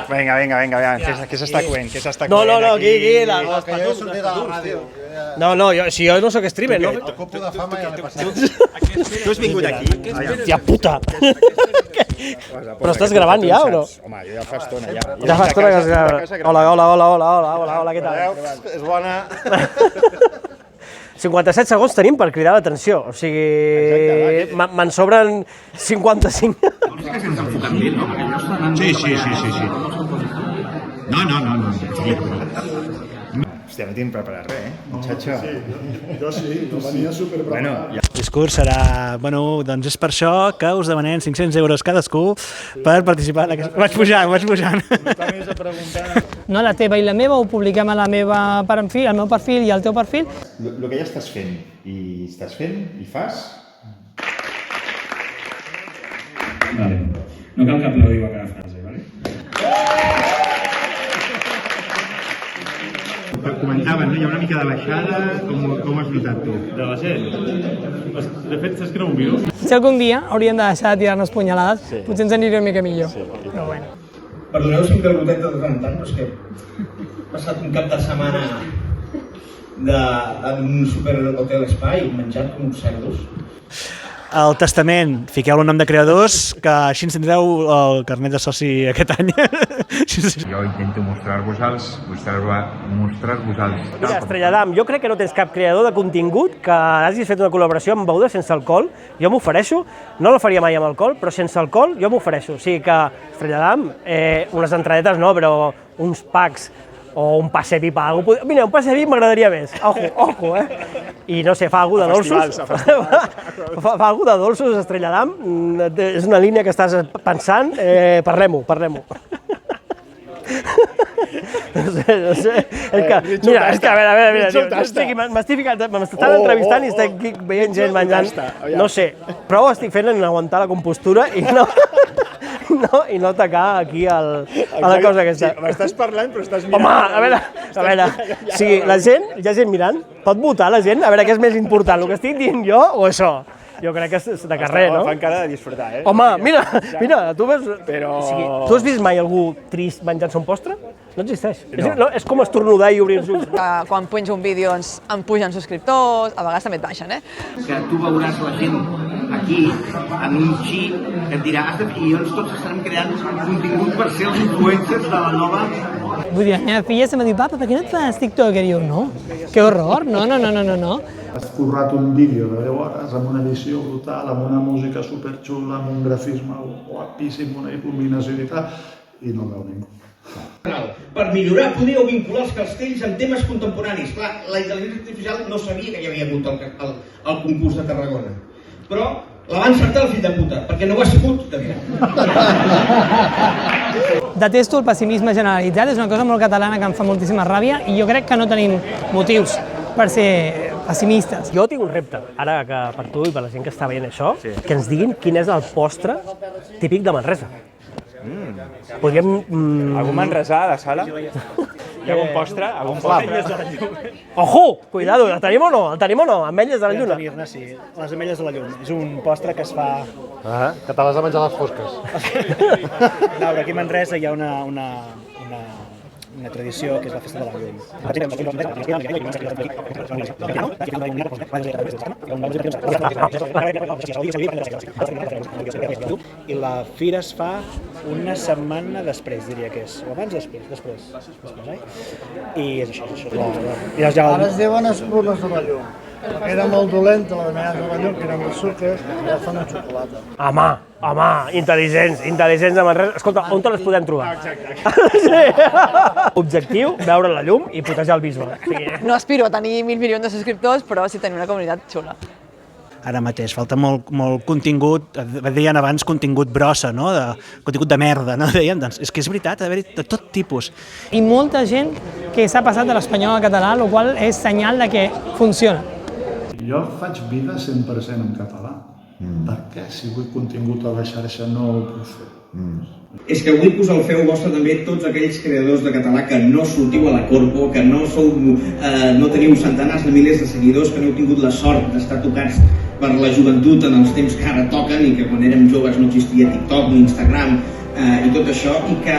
Vinga, què s'està coent? No, aquí, Que jo he sortit a la ràdio. No, si jo no sóc streamer, no? El copo de fama ja l'he passat. Tu has vingut aquí? Tia puta! Però estàs gravant ja o no? Home, jo ja fa estona ja. Ja fa estona que es grava. Hola, què tal? És bona. 57 segons tenim per cridar l'atenció, o sigui, me'n sobren 55. Sí. No. Hòstia, no tinc preparat res, muchacho. Jo sí, no venia superpreparat. Bueno, El discurs serà, doncs és per això que us demanem 500 euros cadascú per participar en aquest... Vaig pujant. No, la teva i la meva ho publiquem a la meva perfil, al meu perfil i al teu perfil. El que ja estàs fent i fas... Vale. No cal que aplaudiu a cada frase, vale? Comentaven, no? Hi ha una mica de baixada, com has notat tu? De la gent. De fet, saps que era un virus? Si algun dia hauríem de deixar de tirar-nos punyalades, potser ens aniria una mica millor. Però bueno. Perdoneu si em pregunteu de tant en tant, però és que he passat un cap de setmana en un superhotel espai menjant com uns cerdos. Al testament, fiqueu el nom de creadors, que així ens tindreu el carnet de soci aquest any. Jo intento mostrar-vos als... Mira, Estrella d'Am, jo crec que no tens cap creador de contingut que hagis fet una col·laboració amb begudes sense alcohol. Jo m'ofereixo, no la faria mai amb alcohol, però sense alcohol jo m'ofereixo. O sigui que, Estrella d'Am, unes entradetes no, però uns packs o un passe VIP, mira, un passe VIP m'agradaria més, ojo, I no sé, fa alguna de dolços, fa alguna de dolços, Estrella d'Am, és una línia que estàs pensant, parlem-ho. No sé, mira, és que a veure, m'estan entrevistant i estic veient gent menjant, no sé, però ho estic fent en aguantar la compostura i no atacar aquí a la cosa aquesta. M'estàs parlant però estàs mirant. Home, a veure, o sigui, hi ha gent mirant, pot votar la gent, a veure què és més important, el que estic dient jo o això? Jo crec que és de carrer, no? Fan cara de disfrutar, Home, mira, tu veus... Però... Tu has vist mai algú trist menjant-se un postre? No existeix. És com estornudar i obrir els ulls. Quan penjo un vídeo doncs em pugen subscriptors, a vegades també et baixen, Que tu veuràs la gent aquí, en un xip, que et dirà, i tots estarem creant contingut per ser els influencers de la nova... Vull dir, la meva filla se m'ha dit, papa, per què no et fas TikTok? I diu, no, que horror, no. Has currat un vídeo de 10 hores amb una edició brutal, amb una música superxula, amb un grafisme guapíssim, una il·luminació i tal, i no veu ningú. Per millorar, podríeu vincular els castells amb temes contemporanis. Clar, la intel·ligència artificial no sabia que hi havia hagut el concurs de Tarragona, però la va encertar el fill de puta, perquè no ho ha sabut. Detesto el pessimisme generalitzat, és una cosa molt catalana que em fa moltíssima ràbia i jo crec que no tenim motius per ser pessimistes. Jo tinc un repte, ara que per tu i per la gent que està veient això, que ens diguin quin és el postre típic de Manresa. Podríem... Algun manresà a la sala? Hi ha algun postre? Ojo! Cuidado, el tenim o no? Ametlles de la lluna. Sí, les ametlles de la lluna. És un postre que es fa... Que te l'has de menjar a les fosques. No, però aquí a Manresa hi ha una tradició que és la festa de la llum. I la fira es fa una setmana després, diria que és. O abans o després. I és això. Ara es diuen esplumes de la llum. Era molt dolenta la de menjar de la llum, que eren de sucre, i ja fan amb xocolata. Home, intel·ligents de Manresa. Escolta, on te les podem trobar? Objectiu, veure la llum i putejar el bisbe. No aspiro a tenir 1.000 milions de subscriptors, però sí tenir una comunitat xula. Ara mateix falta molt contingut, deien abans contingut brossa, no? Contingut de merda, no? Deien, doncs és que és veritat, ha d'haver-hi de tot tipus. I molta gent que s'ha passat de l'espanyol al català, el qual és senyal de que funciona. Jo faig vida 100% en català. Per què, si vull contingut a la xarxa, no ho puc fer? És que vull posar el feu vostre també tots aquells creadors de català que no sortiu a la Corpo, que no teniu centenars de milers de seguidors, que no heu tingut la sort d'estar tocats per la joventut en els temps que ara toquen i que quan érem joves no existia TikTok ni Instagram i tot això, i que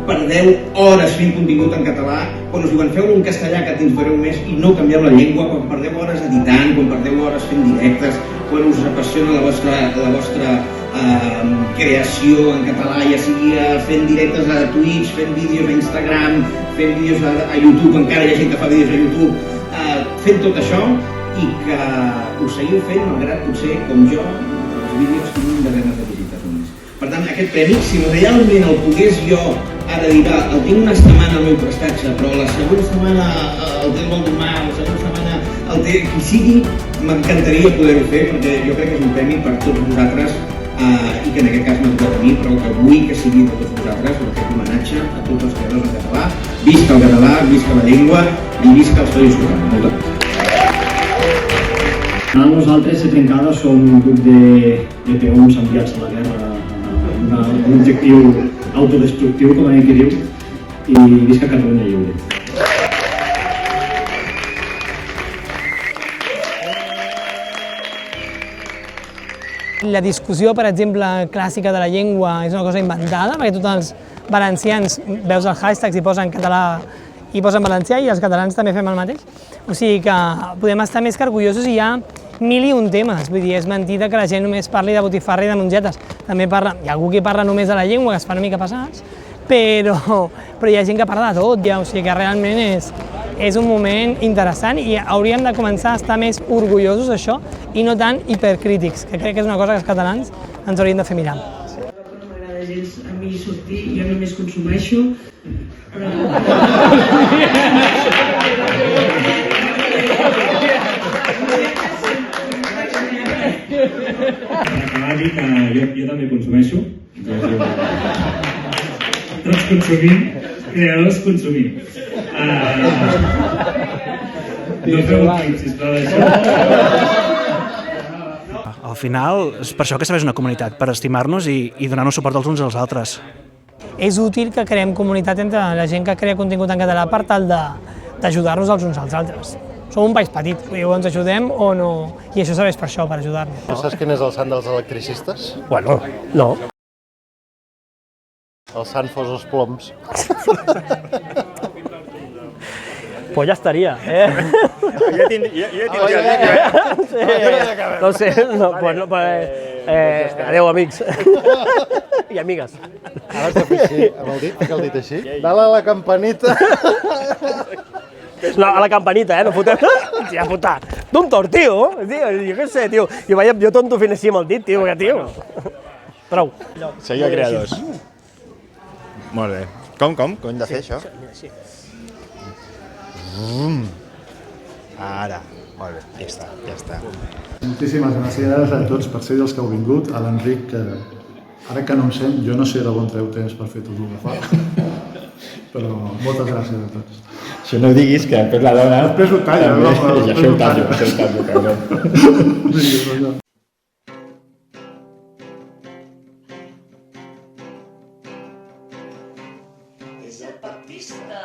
perdeu hores fent contingut en català, quan us diuen feu-lo en castellà que ens dureu més i no canvieu la llengua, quan perdeu hores editant, quan perdeu hores fent directes, quan us apassiona la vostra creació en català, ja sigui fent directes a Twitch, fent vídeos a Instagram, fent vídeos a YouTube, encara hi ha gent que fa vídeos a YouTube, fent tot això i que ho seguiu fent, malgrat potser, com jo, els vídeos tinguin desenes de visites només. Per tant, aquest premi, si realment el pogués jo ara dir, el tinc una setmana al meu prestatge, però la següent setmana el té el Valdemar, la següent setmana el té qui sigui, m'encantaria poder-ho fer, perquè jo crec que és un premi per tots vosaltres i que en aquest cas m'ha tocat a mi, però que vull que sigui de tots vosaltres, aquest homenatge a tots els creadors en català. Visca el català, visca la llengua i visca els Felius Corrals. Nosaltres, a Trencada, som un grup de peons enviats a la guerra amb un objectiu autodestructiu, com ell que diu, i visca Catalunya lliure. La discussió, per exemple, clàssica de la llengua és una cosa inventada, perquè tots els valencians veus els hashtags i posen català i posen valencià i els catalans també fem el mateix. O sigui que podem estar més que orgullosos i hi ha 1001 temes. Vull dir, és mentida que la gent només parli de botifarra i de mongetes. També hi ha algú que parla només de la llengua, que es fa una mica passats, però hi ha gent que parla de tot, ja. O sigui que realment és un moment interessant i hauríem de començar a estar més orgullosos d'això i no tan hipercrítics, que crec que és una cosa que els catalans ens hauríem de fer mirar. No m'agrada gens a mi sortir, jo només consumeixo, però... Acabar de dir que jo també consumeixo. Tots consumim, creadors consumim. No feu un clip, sisplau, d'això. Al final, és per això que serveix una comunitat, per estimar-nos i donar-nos suport els uns als altres. És útil que creem comunitat entre la gent que crea contingut en català per tal d'ajudar-nos els uns als altres. Som un país petit, o ens ajudem o no, i això serveix per això, per ajudar-nos. Saps quin és el sant dels electricistes? Bueno, no. El sant fos els ploms. Pues ja estaria, Jo No sé, bueno, adeu amics i amigues. Ara has de fer així, amb el dit, fica el dit així. Dale a la campanita. No, a la campanita, no fotem... Ja, puta, d'un tort, tio. Jo què sé, tio. Jo tonto fent així amb el dit, tio, que tio. Prou. Seguir creadors. Molt bé. Com hem de fer això? Ara. Molt bé, ja està. Moltíssimes gràcies a tots per ser els que heu vingut. A l'Enric, que ara que no em sent, jo no sé d'on treu temps per fer tot el que fa. Però moltes gràcies a tots. Això no diguis que després la dona... Després ho talla, no? I això ho tallo, cabrón. És el Baptista.